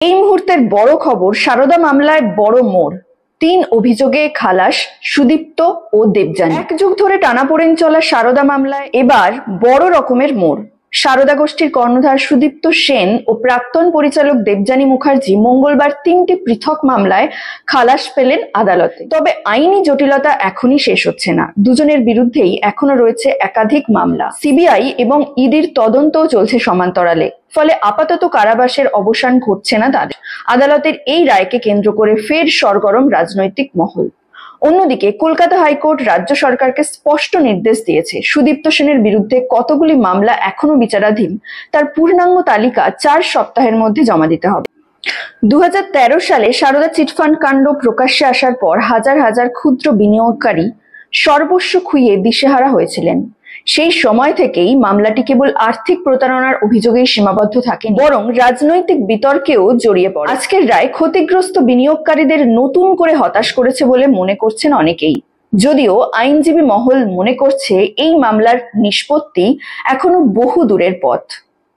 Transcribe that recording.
এই মুহূর্তের বড় খবর, সারদা মামলায় বড় মোড়। ৩ অভিযোগে খালাস সুদীপ্ত ও দেবযানী। এক যুগ ধরে টানাপোড়েন চলা সারদা মামলায় এবার বড় রকমের মোড়। সারদা গোষ্ঠীর কর্ণধার সুদীপ্ত সেন ও প্রাক্তন পরিচালক দেবযানী মুখার্জি মঙ্গলবার ৩টি পৃথক মামলায় খালাস পেলেন আদালতে। তবে আইনি জটিলতা এখনই শেষ হচ্ছে না। দুজনের বিরুদ্ধেই এখনো রয়েছে একাধিক মামলা। সিবিআই এবং ইডির তদন্তও চলছে সমান্তরালে। ফলে আপাতত কারাবাসের অবসান ঘটছে না তাদের। আদালতের এই রায়কে কেন্দ্র করে ফের সরগরম রাজনৈতিক মহল। অন্যদিকে কলকাতা হাইকোর্ট রাজ্য সরকারকে স্পষ্ট নির্দেশ দিয়েছে, সুদীপ্ত সেনের বিরুদ্ধে কতগুলি মামলা এখনো বিচারাধীন তার পূর্ণাঙ্গ তালিকা 4 সপ্তাহের মধ্যে জমা দিতে হবে। 2013 সালে সারদা চিটফান্ড কাণ্ড প্রকাশ্যে আসার পর হাজার হাজার ক্ষুদ্র বিনিয়োগকারী সর্বস্ব খুইয়ে দিশেহারা হয়েছিলেন। সেই সময় থেকেই মামলাটি কেবল আর্থিক প্রতারণার অভিযোগেই সীমাবদ্ধ থাকেনি, বরং রাজনৈতিক বিতর্কেও জড়িয়ে পড়ে। আজকের রায় ক্ষতিগ্রস্ত বিনিয়োগকারীদের নতুন করে হতাশ করেছে বলে মনে করছেন অনেকেই। যদিও আইনজীবী মহল মনে করছে এই মামলার নিষ্পত্তি এখনো বহু দূরের পথ।